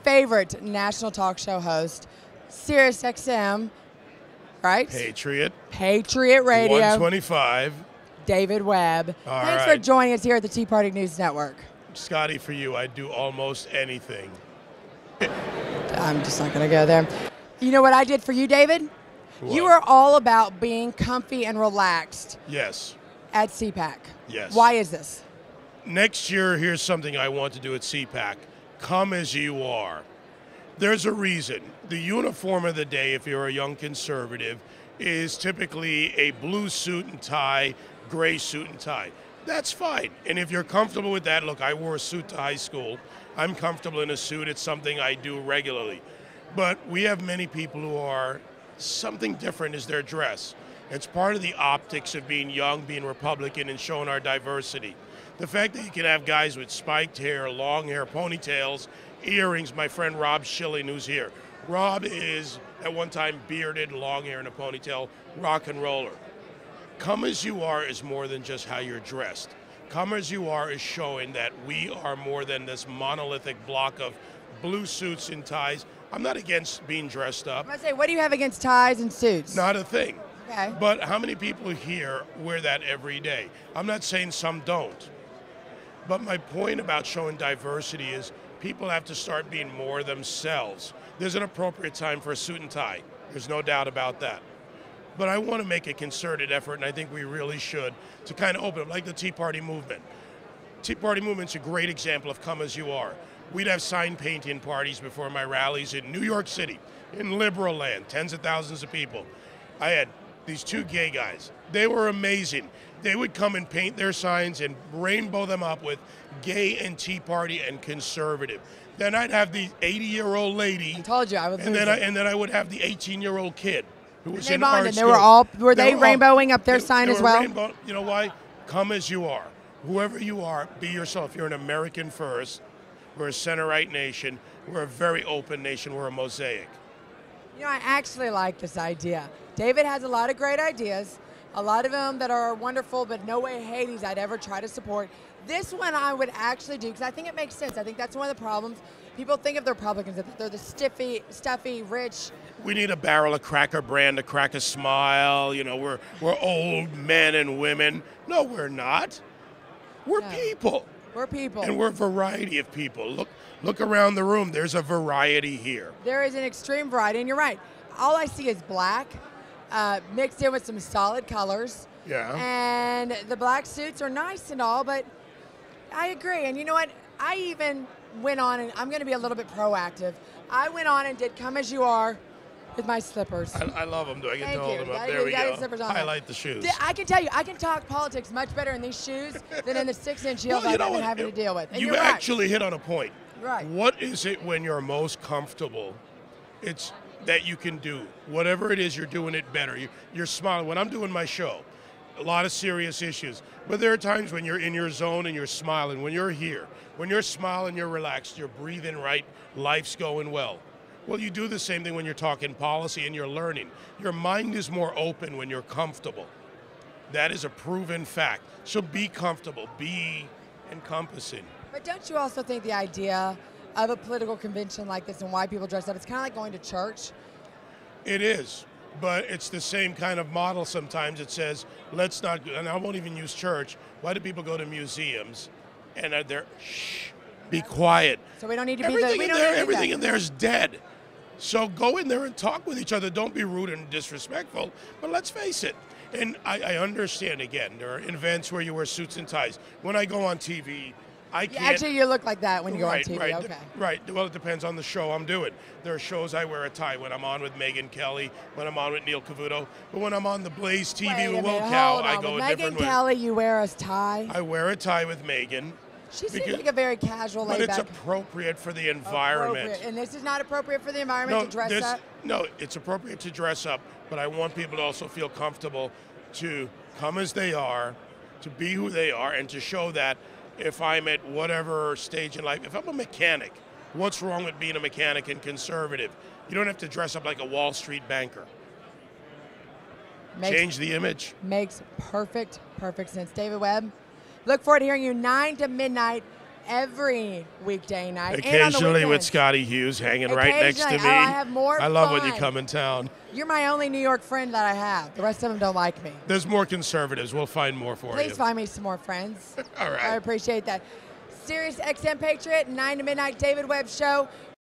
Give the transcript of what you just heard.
favorite national talk show host, Sirius XM, right? Patriot Radio. 125. David Webb. Thanks right. for joining us here at the Tea Party News Network. Scotty, for you, I'd do almost anything. I'm just not going to go there. You know what I did for you, David? What? You are all about being comfy and relaxed. Yes. At CPAC. Yes. Why is this? Next year, here's something I want to do at CPAC. Come as you are. There's a reason. The uniform of the day, if you're a young conservative, is typically a blue suit and tie, gray suit and tie. That's fine. And if you're comfortable with that, look, I wore a suit to high school. I'm comfortable in a suit. It's something I do regularly. But we have many people who are something different is their dress. It's part of the optics of being young, being Republican, and showing our diversity. The fact that you can have guys with spiked hair, long hair, ponytails, earrings. My friend Rob Schilling, who's here. Rob is, at one time, bearded, long hair, and a ponytail, rock and roller. Come as you are is more than just how you're dressed. Come as you are is showing that we are more than this monolithic block of blue suits and ties. I'm not against being dressed up. I say, what do you have against ties and suits? Not a thing. Okay. But how many people here wear that every day? I'm not saying some don't. But my point about showing diversity is people have to start being more themselves. There's an appropriate time for a suit and tie. There's no doubt about that. But I want to make a concerted effort, and I think we really should, to kind of open up, like the Tea Party movement. Tea Party movement's a great example of come as you are. We'd have sign painting parties before my rallies in New York City, in liberal land, tens of thousands of people. I had these two gay guys. They were amazing. They would come and paint their signs and rainbow them up with gay and Tea Party and conservative. Then I'd have the 80-year-old lady. I told you I was. And then I would have the 18-year-old kid who was in art school. They were all. Were they rainbowing up their sign as well? You know why? Come as you are. Whoever you are, be yourself. You're an American first. We're a center-right nation. We're a very open nation. We're a mosaic. You know, I actually like this idea. David has a lot of great ideas, a lot of them that are wonderful, but no way Hades I'd ever try to support. This one I would actually do, because I think it makes sense. I think that's one of the problems. People think of the Republicans, that they're the stuffy, rich. We need a barrel of Cracker Brand to crack a smile. You know, we're old men and women. No, we're not. We're people. We're people. And we're a variety of people. Look around the room. There's a variety here. There is an extreme variety, and you're right. All I see is black, mixed in with some solid colors. Yeah. And the black suits are nice and all, but I agree. And you know what? I even went on, and I'm going to be a little bit proactive. I went on and did Come As You Are with my slippers. I love them. Do I get to hold them up? There There we go. Slippers on Highlight the shoes. I can tell you, I can talk politics much better in these shoes than in the 6-inch heels I've been having to deal with. And you actually hit on a point. Right. What is it when you're most comfortable? It's that you can do. Whatever it is, you're doing it better. You're smiling. When I'm doing my show, a lot of serious issues. But there are times when you're in your zone and you're smiling. When you're here, when you're smiling, you're relaxed, you're breathing right, life's going well. Well, you do the same thing when you're talking policy and you're learning. Your mind is more open when you're comfortable. That is a proven fact. So be comfortable, be encompassing. But don't you also think the idea of a political convention like this and why people dress up, it's kind of like going to church? It is. But it's the same kind of model sometimes. It says, let's not, and I won't even use church. Why do people go to museums and they're, shh, be quiet. So we don't need to everything in there is dead. So go in there and talk with each other. Don't be rude and disrespectful. But let's face it. And I understand, again, there are events where you wear suits and ties. When I go on TV, I can't. Actually, you look like that when you go on TV. Okay. Right. Well, it depends on the show I'm doing. There are shows I wear a tie when I'm on with Megyn Kelly, when I'm on with Neil Cavuto. But when I'm on the Blaze TV with Will Cow, I go a different way. Megyn Kelly, you wear a tie? I wear a tie with Megyn. She seems like a very casual, laid back. But it's appropriate for the environment. And this is not appropriate for the environment to dress up? No, it's appropriate to dress up, but I want people to also feel comfortable to come as they are, to be who they are, and to show that if I'm at whatever stage in life, if I'm a mechanic, what's wrong with being a mechanic and conservative? You don't have to dress up like a Wall Street banker. Change the image. Makes perfect sense. David Webb, look forward to hearing you 9 to midnight every weekday night. and on the Occasionally with weekends. Scotty Hughes hanging right next to me. Occasionally. Oh, I have more I love when you fun. come in town. You're my only New York friend that I have. The rest of them don't like me. There's more conservatives. We'll find more for you. Please find me some more friends. All right. I appreciate that. Sirius XM Patriot, 9 to midnight, David Webb Show.